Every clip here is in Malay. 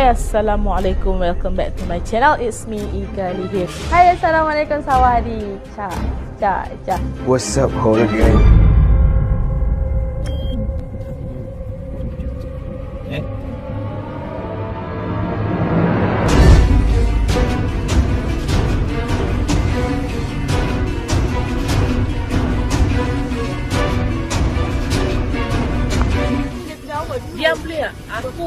Hai, Assalamualaikum. Welcome back to my channel. It's me, Ika Lee here. Hai, Assalamualaikum Sawadi. Ca. What's up, horror gang? Diam boleh tak? Aku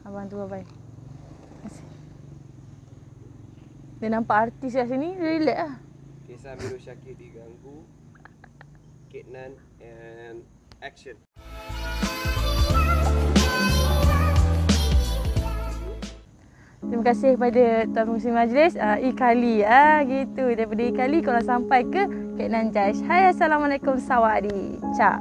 Abang tu bye. Dia nampak artis kat sini, dia relax lah. Kisah Amirul Syakir diganggu. Kek Nan and action. Terima kasih kepada Tuan Pengerusi Majlis Ika Lee gitu. Daripada Ika Lee kalau sampai ke Kek Nan Judge. Hai, Assalamualaikum Sawadi. Ca.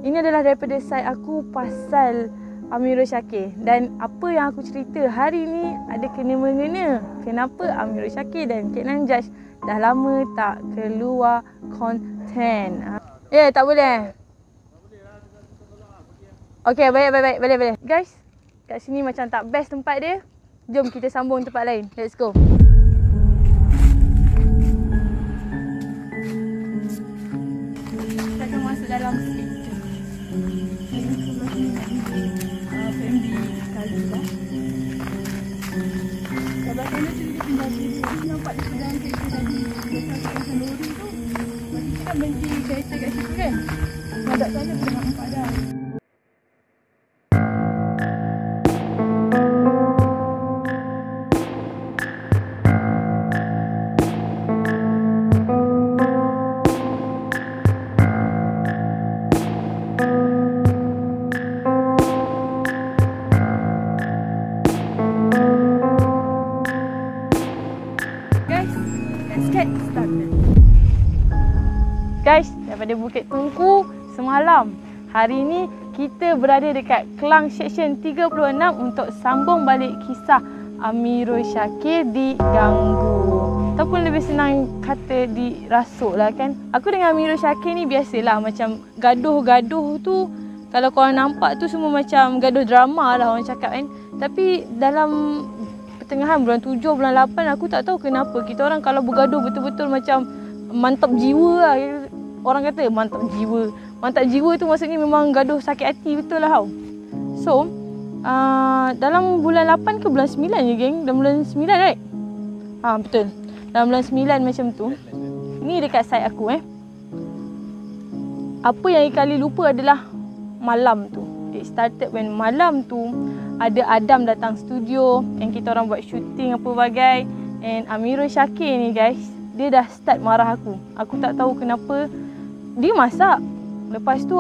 Ini adalah daripada side aku pasal Amirul Syakir. Dan apa yang aku cerita hari ni ada kena-mengena. Kenapa Amirul Syakir dan Kek Nan Judge dah lama tak keluar konten. Tak boleh. Okey, baik. Boleh. Guys, kat sini macam tak best tempat dia. Jom kita sambung tempat lain. Let's go. Kita akan masuk dalam sikit. Family kali lah. Sebelah sana tu dia tinggal tidur. Nampak dia sedang kereta tadi. Dia pasang lori tu. Masa kita kan berhenti kereta kat situ kan. Madap sana boleh nampak dah. Guys, daripada Bukit Tungku semalam. Hari ni kita berada dekat Klang Section 36 untuk sambung balik kisah Amirul Syakir diganggu. Ataupun lebih senang kata dirasuk lah kan. Aku dengan Amirul Syakir ni biasalah macam gaduh-gaduh tu. Kalau korang nampak tu semua macam gaduh drama lah orang cakap kan. Tapi dalam pertengahan bulan 7, bulan 8 aku tak tahu kenapa kita orang kalau bergaduh betul-betul macam mantap jiwa lah. Orang kata mantap jiwa. Mantap jiwa tu maksudnya memang gaduh sakit hati betul lah tau. So, dalam bulan 8 ke bulan 9 je geng? Dalam bulan 9 right? Betul. Dalam bulan 9 macam tu. Ni dekat side aku Apa yang Ika Lee lupa adalah malam tu. It started when malam tu ada Adam datang studio yang kita orang buat shooting apa bagai. And Amirul Syakir ni guys, dia dah start marah aku. Aku tak tahu kenapa. Dia masak. Lepas tu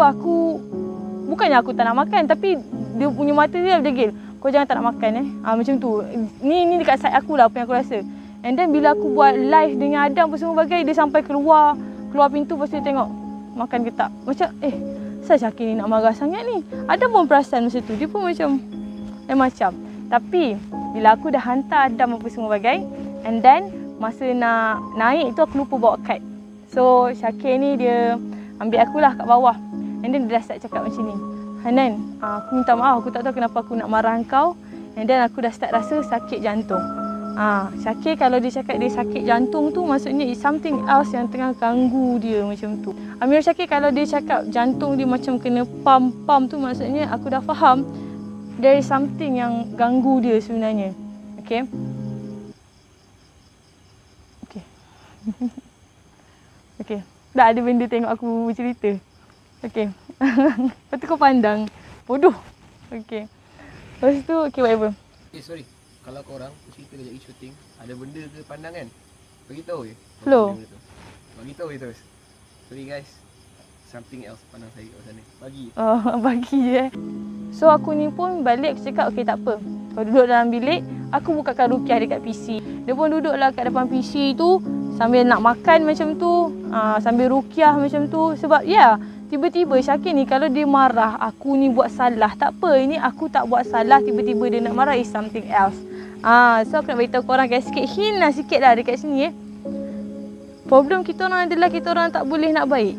bukannya aku tak nak makan, tapi dia punya mata dia degil. Kau jangan tak nak makan macam tu. Ni dekat side aku lah apa yang aku rasa. And then bila aku buat live dengan Adam apa semua bagai, dia sampai keluar pintu lepas tu dia tengok makan ke tak. Macam Asal Syakir ni nak marah sangat ni. Adam pun perasan masa tu. Dia pun macam Tapi bila aku dah hantar Adam apa semua bagai, and then masa nak naik tu aku lupa bawa kad. So Syakir ni dia ambil akulah kat bawah. And then dia dah start cakap macam ni. Hanan, aku minta maaf, aku tak tahu kenapa aku nak marah kau. And then aku dah start rasa sakit jantung. Syakir kalau dia cakap dia sakit jantung tu maksudnya it's something else yang tengah ganggu dia macam tu. Amirul Syakir kalau dia cakap jantung dia macam kena pump tu maksudnya aku dah faham there is something yang ganggu dia sebenarnya. Okay. Okay. Dah ada benda tengok aku bercerita. Okay. Lepas tu kau pandang. Bodoh. Okay. Lepas tu, okay whatever. Sorry. Kalau korang cerita kejap shooting, ada benda ke pandang kan? Beritahu je. Flow. Beritahu je terus. Sorry guys. Something else pandang saya kat sana. Bagi. Bagi je So aku ni pun balik aku cakap okay tak apa. Kau duduk dalam bilik, aku bukakan rukiah dekat PC. Dia pun duduklah kat depan PC tu sambil nak makan macam tu, sambil rukiah macam tu. Sebab tiba-tiba Syakir ni kalau dia marah, aku ni buat salah. Tak apa, ini aku tak buat salah, tiba-tiba dia nak marah is something else. So aku nak beritahu korang guys sikit hint lah sikit lah dekat sini Problem kita orang adalah kita orang tak boleh nak baik.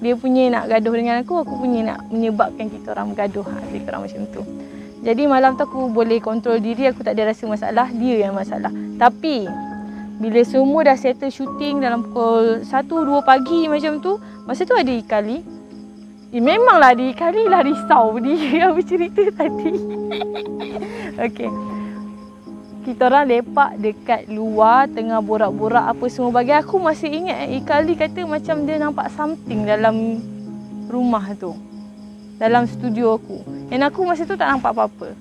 Dia punya nak gaduh dengan aku punya nak menyebabkan kita orang bergaduh. Lebih kurang macam tu. Jadi malam tu aku boleh kontrol diri, aku tak ada rasa masalah, dia yang masalah. Tapi bila semua dah settle shooting dalam pukul 1-2 pagi macam tu, masa tu ada Ikali. Memanglah ada Ikali lah risau dia yang bercerita tadi. Okey. Kita orang lepak dekat luar tengah borak-borak apa semua bagi. Aku masih ingat Ikali kata macam dia nampak something dalam rumah tu. Dalam studio aku. Dan aku masa tu tak nampak apa-apa.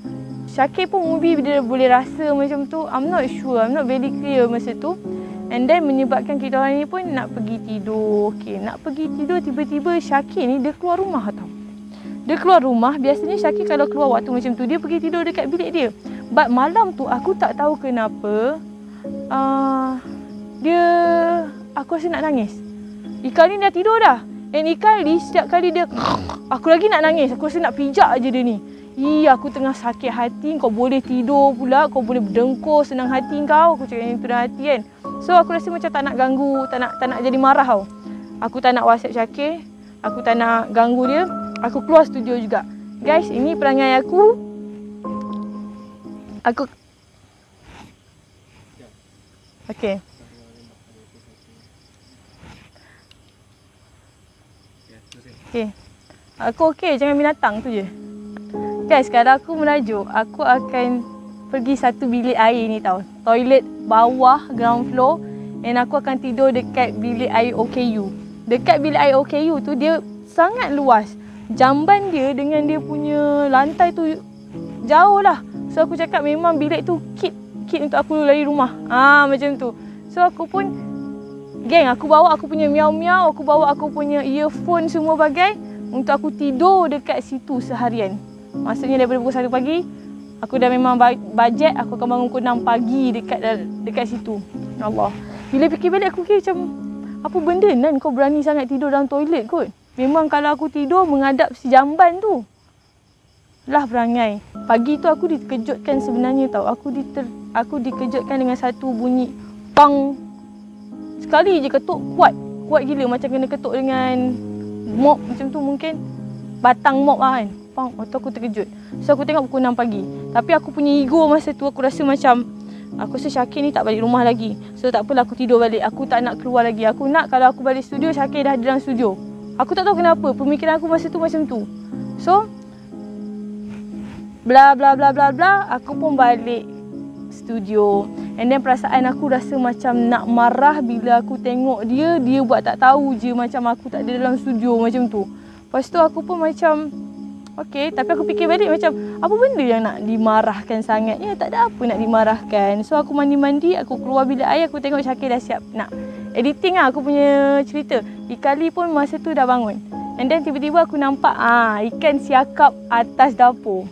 Syakir pun movie dia boleh rasa macam tu. I'm not sure. I'm not very clear masa tu. And then menyebabkan kita orang ni pun nak pergi tidur. Okay, nak pergi tidur tiba-tiba Syakir ni dia keluar rumah tau. Dia keluar rumah. Biasanya Syakir kalau keluar waktu macam tu dia pergi tidur dekat bilik dia. But malam tu aku tak tahu kenapa aku rasa nak nangis. Ikal ni dah tidur dah. And Ikali setiap kali dia aku lagi nak nangis. Aku rasa nak pijak je dia ni. Aku tengah sakit hati. Kau boleh tidur pula. Kau boleh berdengkur senang hati kau. Aku cakap yang tu dalam hati kan. So aku rasa macam tak nak ganggu. Tak nak jadi marah tau. Aku tak nak WhatsApp Syakir. Aku tak nak ganggu dia. Aku keluar studio juga. Guys, ini perangai aku. Okay. Okay. Aku okay, jangan binatang tu je. Guys, kalau aku merajuk, aku akan pergi satu bilik air ni tau. Toilet bawah, ground floor. And aku akan tidur dekat bilik air OKU. Dekat bilik air OKU tu, dia sangat luas. Jamban dia dengan dia punya lantai tu jauh lah. So aku cakap memang bilik tu kit untuk aku lari rumah. Macam tu. So aku pun, geng, aku bawa aku punya miau-miau, aku bawa aku punya earphone semua bagai untuk aku tidur dekat situ seharian. Maksudnya daripada pukul 1 pagi, aku dah memang bajet, aku akan bangun pukul 6 pagi dekat situ. Allah. Bila fikir balik aku kira macam, apa benda Nan kau berani sangat tidur dalam toilet kot? Memang kalau aku tidur menghadap si jamban tu. Lah perangai. Pagi tu aku dikejutkan sebenarnya tau. Aku dikejutkan dengan satu bunyi pang. Sekali je ketuk kuat. Kuat gila macam kena ketuk dengan mop macam tu mungkin. Batang mop lah kan. Pang. Waktu aku terkejut. So aku tengok pukul 6 pagi. Tapi aku punya ego masa tu aku rasa macam aku rasa Syakir ni tak balik rumah lagi. So tak apalah aku tidur balik. Aku tak nak keluar lagi. Aku nak kalau aku balik studio Syakir dah ada dalam studio. Aku tak tahu kenapa. Pemikiran aku masa tu macam tu. So bla bla bla bla bla, aku pun balik studio. And then perasaan aku rasa macam nak marah bila aku tengok dia buat tak tahu je macam aku tak ada dalam studio macam tu. Lepas tu aku pun macam okey, tapi aku fikir balik macam apa benda yang nak dimarahkan sangat? Ya tak ada apa nak dimarahkan. So aku mandi-mandi, aku keluar bilik air, aku tengok Syakir dah siap nak editing lah aku punya cerita. Ikali pun masa tu dah bangun. And then tiba-tiba aku nampak ikan siakap atas dapur.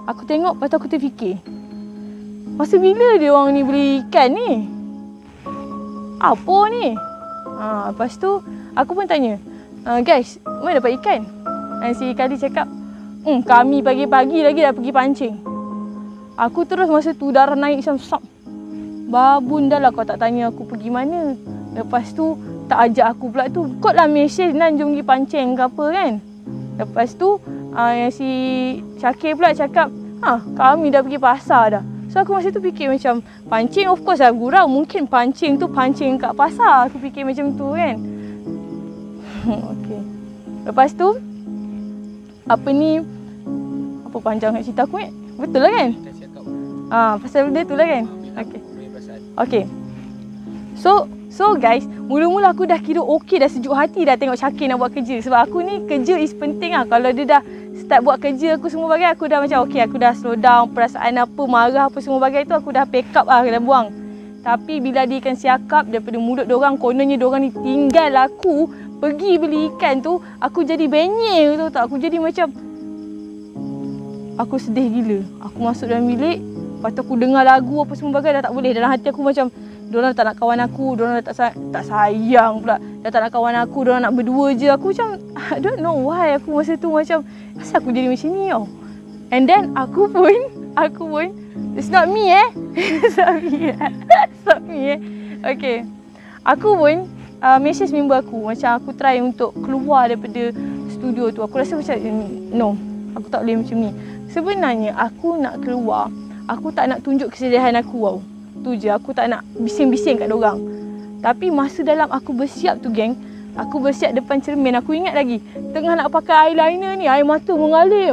Aku tengok, lepas tu aku terfikir. Masa bila dia orang ni beli ikan ni? Apa ni? Lepas tu, aku pun tanya. Guys, mana dapat ikan? Dan si Kadi cakap, kami pagi-pagi lagi dah pergi pancing. Aku terus masa tu darah naik macam sok. Babun dah lah kau tak tanya aku pergi mana. Lepas tu, tak ajak aku pula tu. Kot lah mesej Nan jom pergi pancing ke apa kan? Lepas tu, yang si Syakir pula cakap, kami dah pergi pasar dah. So aku masa tu fikir macam, pancing of course lah gurau. Mungkin pancing tu pancing kat pasar. Aku fikir macam tu kan. Okay. Lepas tu, apa panjang kat cerita aku ni? Betul lah kan? Pasal benda tu lah kan? Okay. So guys, mula-mula aku dah kira okey, dah sejuk hati dah tengok Syakir nak buat kerja. Sebab aku ni kerja is penting lah. Kalau dia dah start buat kerja aku semua bagai, aku dah macam okey, aku dah slow down. Perasaan apa, marah apa semua bagai tu aku dah pack up lah, dah buang. Tapi bila dia ikan siakap daripada mulut diorang, kononnya diorang ni tinggal aku pergi beli ikan tu, aku jadi benyek tu tak. Aku jadi macam, aku sedih gila. Aku masuk dalam bilik, lepas tu aku dengar lagu apa semua bagai, dah tak boleh. Dalam hati aku macam, diorang tak nak kawan aku, diorang dah tak sayang pula. Dah tak nak kawan aku, diorang nak berdua je. Aku macam, I don't know why aku masa tu macam, asal aku jadi macam ni tau. And then aku pun, it's not me It's not me Okay. Aku pun message member aku. Macam aku try untuk keluar daripada studio tu. Aku rasa macam no, aku tak boleh macam ni. Sebenarnya aku nak keluar, aku tak nak tunjuk kesedihan aku tau. Tu je, aku tak nak bising-bising kat dorang. Tapi masa dalam aku bersiap tu geng, aku bersiap depan cermin, aku ingat lagi tengah nak pakai eyeliner ni, air mata mengalir.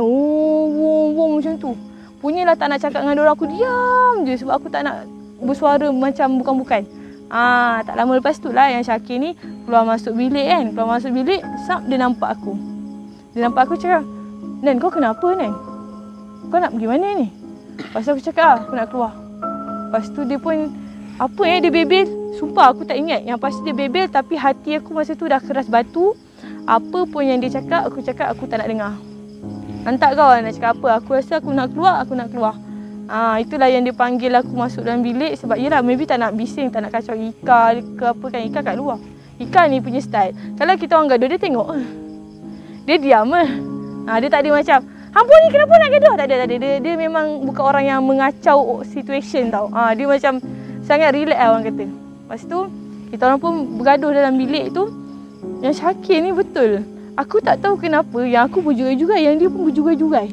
Macam tu. Punyalah tak nak cakap dengan dorang, aku diam je sebab aku tak nak bersuara macam bukan-bukan. Tak lama lepas tu lah yang Syakir ni keluar masuk bilik kan. Keluar masuk bilik, dia nampak aku. Dia nampak aku cakap, "Nan, kau kenapa Nan? Kau nak pergi mana ni?" Lepas tu aku cakap, aku nak keluar. Lepas tu dia pun, dia bebel. Sumpah aku tak ingat. Yang pasti dia bebel tapi hati aku masa tu dah keras batu. Apa pun yang dia cakap, aku tak nak dengar. Hantar kau nak cakap apa. Aku rasa aku nak keluar. Itulah yang dia panggil aku masuk dalam bilik. Sebab yelah, maybe tak nak bising, tak nak kacau Ika ke apa kan. Ika kat luar. Ika ni punya style. Kalau kita orang gaduh, dia tengok. Dia diam dia tak ada macam, "Hampa ni kenapa nak gaduh?" Tak ada. Dia memang bukan orang yang mengacau situation tau. Dia macam sangat relax orang kata. Lepas tu, kita orang pun bergaduh dalam bilik tu. Yang Syakir ni betul. Aku tak tahu kenapa yang aku berjugai-jugai, yang dia pun berjugai-jugai.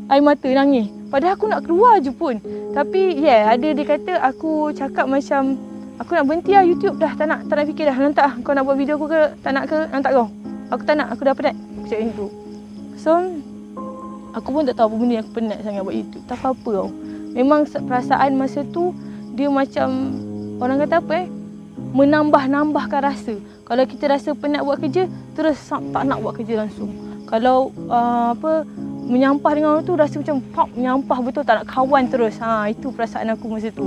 Air mata nangis. Padahal aku nak keluar je pun. Tapi ada dia kata aku cakap macam, "Aku nak berhenti lah YouTube dah, tak nak fikir dah, lantak kau nak buat video aku ke, tak nak ke, lantak kau. Aku tak nak, aku dah penat." Aku cakap macam tu. So, aku pun tak tahu apa benda yang aku penat sangat buat YouTube. Tak apa-apa tau. Memang perasaan masa tu, dia macam, orang kata apa menambah-nambahkan rasa. Kalau kita rasa penat buat kerja, terus tak nak buat kerja langsung. Kalau menyampah dengan orang tu, rasa macam menyampah betul, tak nak kawan terus. Itu perasaan aku masa tu.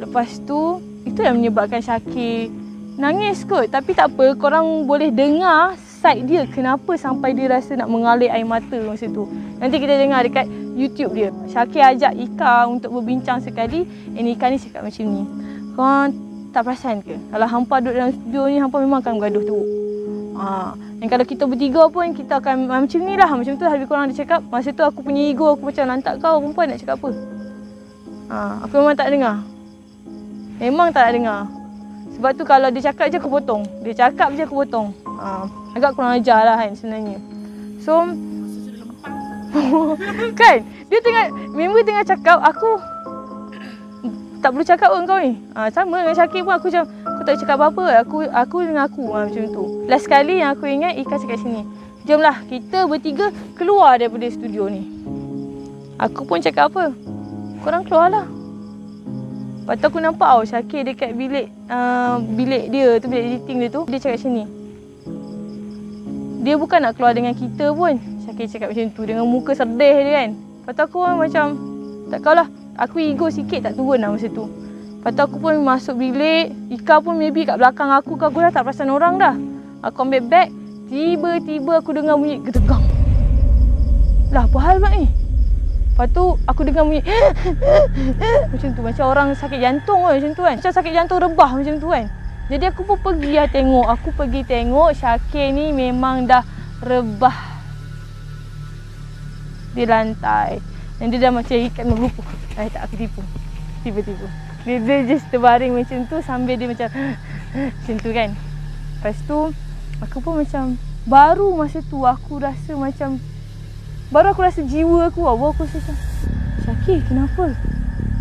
Lepas tu, itu yang menyebabkan Syakir nangis kot. Tapi tak apa, korang boleh dengar side dia kenapa sampai dia rasa nak mengalir air mata masa tu. Nanti kita dengar dekat YouTube dia. Syakir ajak Ika untuk berbincang sekali. Ika ni cakap macam ni, "Korang tak perasan ke? Kalau hampa duduk dalam studio ni, hampa memang akan bergaduh tu. Dan kalau kita bertiga pun, kita akan macam ni lah." Macam tu habis korang dia cakap. Masa tu aku punya ego, aku macam, lantak kau perempuan nak cakap apa. Aku memang tak dengar. Memang tak nak dengar. Sebab tu kalau dia cakap je aku potong. Dia cakap je aku potong. Agak kurang ajar lah kan sebenarnya. So, kan? Member tengah cakap, aku tak perlu cakap pun kau ni. Sama dengan Syakir pun, aku macam, aku tak cakap apa-apa. Aku dengan aku macam tu. Last kali yang aku ingat, Ika cakap sini, "Jomlah kita bertiga keluar daripada studio ni." Aku pun cakap apa? Korang keluarlah. Lepas tu aku nampak Syakir dekat bilik dia tu, bilik editing dia tu. Dia cakap macam ni, dia bukan nak keluar dengan kita pun. Syakir cakap macam tu dengan muka sedih dia kan. Lepas tu aku macam, tak kau lah. Aku ego sikit tak turun lah masa tu. Lepas tu aku pun masuk bilik. Ika pun maybe kat belakang aku dah tak perasan orang dah. Aku ambil beg. Tiba-tiba aku dengar bunyi gedegang. Lah apa hal pula ni? Lepas tu aku dengar bunyi macam tu. Macam orang sakit jantung macam tu kan. Macam sakit jantung rebah macam tu kan. Jadi aku pun pergi lah tengok. Aku pergi tengok Syakir ni memang dah rebah di lantai. Dan dia dah macam ikat merupu. Tak, aku tipu. Tiba-tiba dia just terbaring macam tu sambil dia macam macam tu kan. Lepas tu aku pun macam, baru masa tu aku rasa macam, baru aku rasa jiwa aku baru aku rasa macam, "Syakir kenapa?"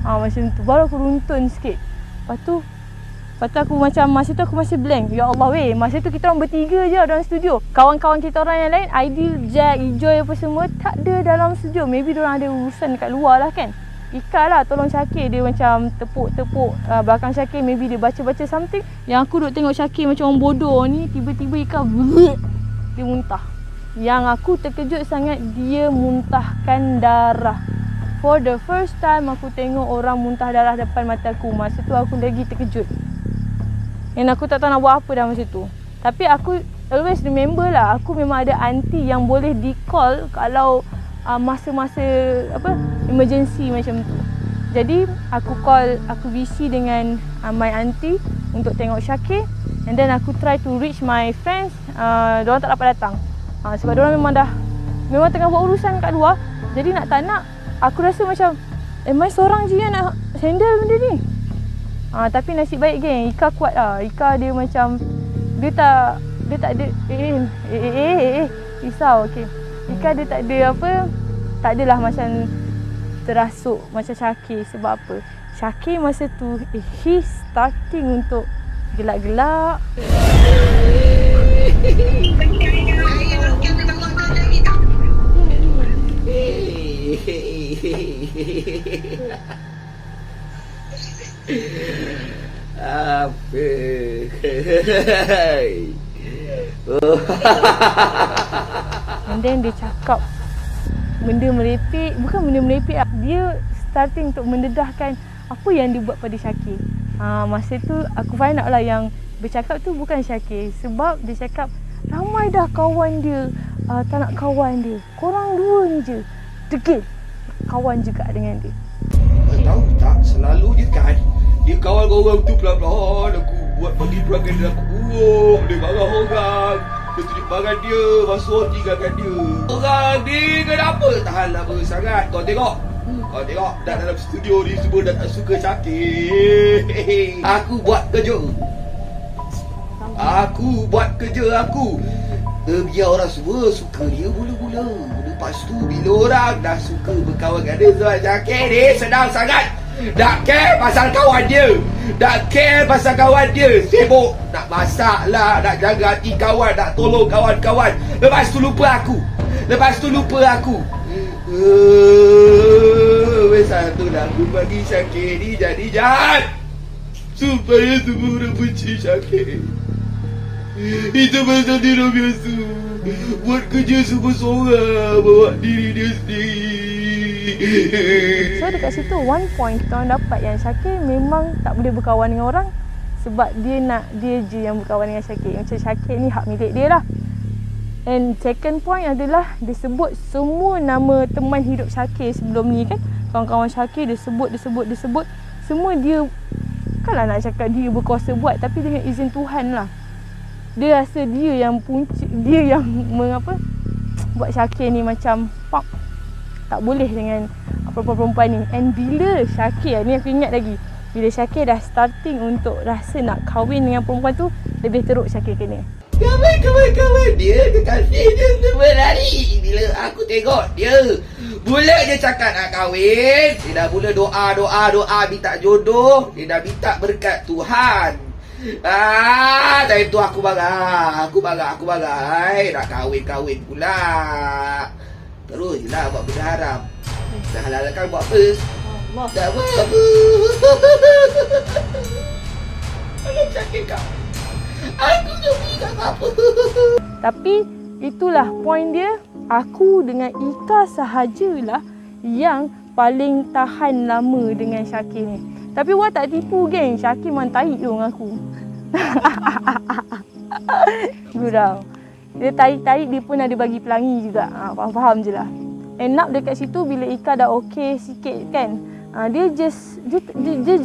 Macam tu. Baru aku runtun sikit. Lepas tu aku macam, masa tu aku masih blank. Ya Allah weh, masa tu kita orang bertiga je dalam studio. Kawan-kawan kita orang yang lain, Aidil, Jack, Ijoy apa semua, tak ada dalam studio. Maybe diorang ada urusan dekat luar lah kan. Ika lah tolong Syakir, dia macam tepuk-tepuk belakang Syakir. Maybe dia baca-baca something. Yang aku duduk tengok Syakir macam orang bodoh ni, tiba-tiba Ika dia muntah. Yang aku terkejut sangat, dia muntahkan darah. For the first time aku tengok orang muntah darah depan mata aku. Masa tu aku lagi terkejut. Dan aku tak tahu nak buat apa dah masa tu. Tapi aku always remember lah, aku memang ada aunty yang boleh di-call kalau masa-masa emergency macam tu. Jadi aku call, aku busy dengan my aunty untuk tengok Syakir. And then aku try to reach my friends, diorang tak dapat datang. Sebab diorang memang tengah buat urusan kat luar. Jadi nak tak nak, aku rasa macam, am I seorang je yang nak handle benda ni? Tapi nasib baik geng, Ika kuat lah. Ika dia macam dia tak ada risau. Okey. Ika dia tak ada apa, tak adalah macam terasuk macam Syakir. Sebab apa? Syakir masa tu he starting untuk gelak-gelak. Apa? And then dia cakap benda merepek, bukan benda merepek, dia starting untuk mendedahkan apa yang dia buat pada Syakir. Masa tu aku find out lah yang bercakap tu bukan Syakir. Sebab dia cakap ramai dah kawan dia tak nak kawan dia. Korang dua ni je degil kawan juga dengan dia. Tahu tak, selalu je kan dia kawan orang tu pelan-pelan aku buat bagi perangai dia, aku buruk, dia marah orang, dia tunjuk barang dia, masuk tinggalkan dia. Orang ni kenapa tahan lama sangat? Kau tengok, dah dalam studio ni semua dah tak suka Syakir. Aku buat kerja aku. Biar orang semua suka dia mula-mula. Lepas tu bila orang dah suka berkawan dengan dia, Zuan Syakir ni senang sangat. Tak care pasal kawan dia. Sibuk nak masak lah, nak jaga hati kawan, nak tolong kawan-kawan. Lepas tu lupa aku. Satu dah aku bagi Syakir ni jadi jahat, supaya semua orang benci Syakir. Itu pasal dia dah biasa buat kerja semua seorang, bawa diri dia sendiri. So dekat situ one point kita orang dapat yang Syakir memang tak boleh berkawan dengan orang sebab dia nak dia je yang berkawan dengan Syakir. Macam Syakir ni hak milik dia lah. And second point adalah dia sebut semua nama teman hidup Syakir sebelum ni kan. Kawan-kawan Syakir dia sebut. Semua dia, bukanlah nak cakap dia berkuasa buat, tapi dengan izin Tuhan lah. Dia rasa dia yang buat Syakir ni macam tak boleh dengan perempuan ni. And bila Syakir ni, aku ingat lagi, bila Syakir dah starting untuk rasa nak kahwin dengan perempuan tu, lebih teruk Syakir kena. Kawan-kawan dia, kekasih dia semua lari. Bila aku tengok dia, mula dia cakap nak kahwin, dia dah mula doa minta jodoh, dia dah minta berkat Tuhan. Time tu aku marah. Nak kahwin pula. Terus je lah buat benda haram. Dah halalkan buat apa? Tak buat apa. Kalau cakap kau, aku tak bilang apa. Tapi itulah point dia. Aku dengan Ika sahajalah yang paling tahan lama dengan Syakir ni. Tapi awak tak tipu geng, Syakir memang tarik tu dengan aku. Gurau. Dia tarik-tarik, dia pun ada bagi pelangi juga. Faham je lah. End up dekat situ bila Ika dah okey sikit kan,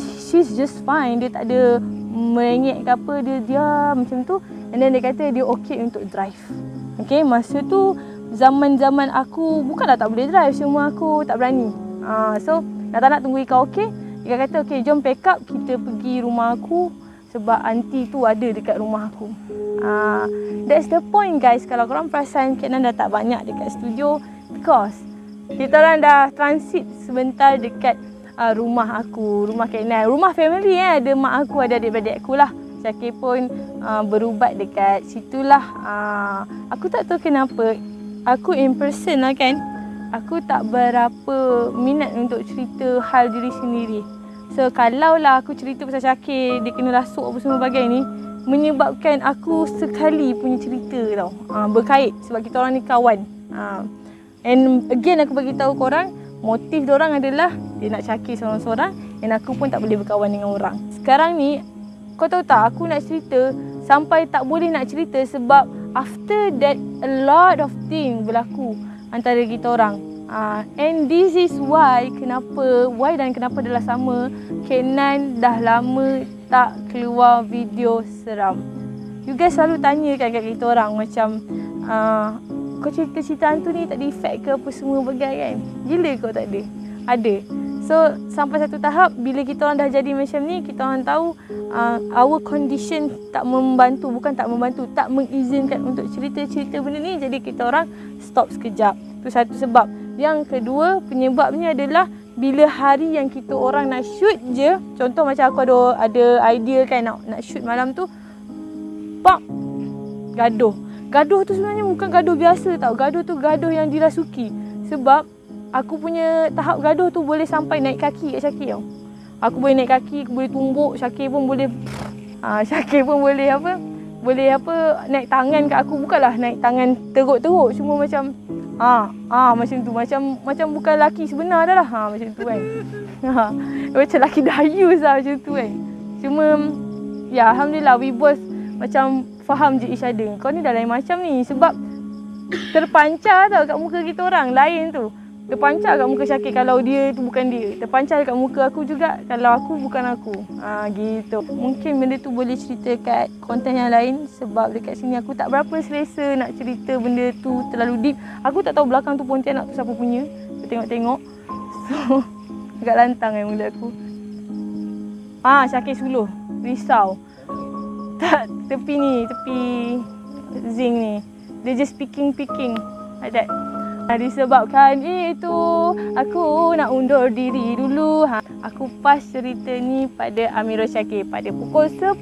she's just fine. Dia tak ada merengek ke apa, dia diam macam tu. And then dia kata dia okey untuk drive. Okay, masa tu zaman-zaman aku bukanlah tak boleh drive, cuma aku tak berani. So tak nak tunggu Ika okey. Ika kata okey, jom pack up, kita pergi rumah aku sebab aunty tu ada dekat rumah aku. That's the point guys. Kalau korang perasan Kenan dah tak banyak dekat studio because kita orang dah transit sebentar dekat rumah aku, rumah Kenan, rumah family ada mak aku, ada adik-beradik aku lah. Syakir pun berubat dekat situlah. Aku tak tahu kenapa, aku in person lah kan, aku tak berapa minat untuk cerita hal diri sendiri. So kalau lah aku cerita pasal Syakir, dia kena rasuk apa semua bagai ni, menyebabkan aku sekali punya cerita tau, berkait sebab kita orang ni kawan. And again aku bagi tahu korang, motif diorang adalah dia nak Syakir seorang-seorang, dan aku pun tak boleh berkawan dengan orang. Sekarang ni kau tahu tak, aku nak cerita sampai tak boleh nak cerita sebab after that a lot of things berlaku antara kita orang. And this is why kenapa adalah sama Kenan dah lama tak keluar video seram. You guys selalu tanya kan kat kita orang macam kau cerita-cerita hantu ni tak ada efek ke apa semua bagai kan? Gila kau tak ada? Ada. So sampai satu tahap bila kita orang dah jadi macam ni, kita orang tahu our condition tak membantu, bukan tak membantu, tak mengizinkan untuk cerita-cerita benda ni. Jadi kita orang stop sekejap. Itu satu sebab. Yang kedua, penyebabnya adalah bila hari yang kita orang nak shoot je, contoh macam aku ada idea kan nak shoot malam tu, pak, gaduh. Gaduh tu sebenarnya bukan gaduh biasa tau. Gaduh tu gaduh yang dirasuki. Sebab aku punya tahap gaduh tu boleh sampai naik kaki kat Syakir tau. Aku boleh naik kaki, aku boleh tumbuk, Syakir pun boleh naik tangan kat aku. Bukanlah naik tangan teruk-teruk, cuma macam macam tu, macam bukan lelaki sebenar dah lah. Macam tu kan. Macam lelaki dayus lah macam tu kan. Cuma ya alhamdulillah we both macam faham je each other. Kau ni dah lain macam ni sebab terpancar tau kat muka kita orang lain tu. Terpancar kat muka Syakir kalau dia tu bukan dia. Terpancar kat muka aku juga kalau aku bukan aku. Gitu. Mungkin benda tu boleh cerita kat konten yang lain sebab dekat sini aku tak berapa selesa nak cerita benda tu terlalu deep. Aku tak tahu belakang tu Pontianak tu siapa punya. Aku tengok-tengok. So, agak lantang kan mulut aku. Syakir suluh. Risau. Tak, tepi zinc ni. Dia just picking like that. Disebabkan itu aku nak undur diri dulu. Aku pas cerita ni pada Amirul Syakir. Pada pukul 10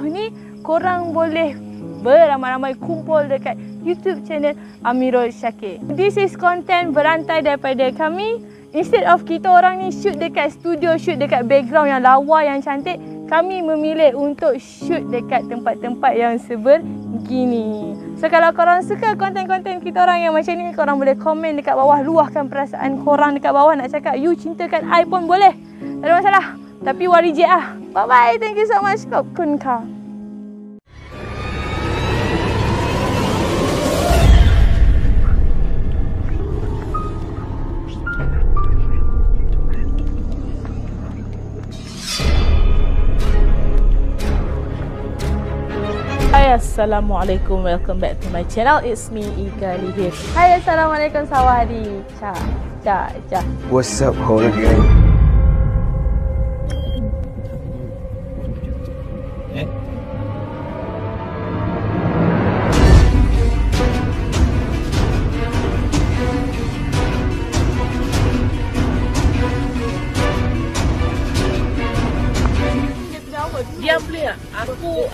ni korang boleh beramai-ramai kumpul dekat YouTube channel Amirul Syakir. This is content berantai daripada kami. Instead of kita orang ni shoot dekat studio, shoot dekat background yang lawa yang cantik, kami memilih untuk shoot dekat tempat-tempat yang sebegini. So kalau korang suka konten-konten kita orang yang macam ni, korang boleh komen dekat bawah, luahkan perasaan korang dekat bawah. Nak cakap you cintakan I pun boleh, tak ada masalah. Tapi warijek lah. Bye bye, thank you so much. Khop kun ka. Hai, Assalamualaikum. Welcome back to my channel. It's me, Ika Lidin. Hai, Assalamualaikum Sawadi. Ca. What's up, whole gang? Diam boleh tak? Aku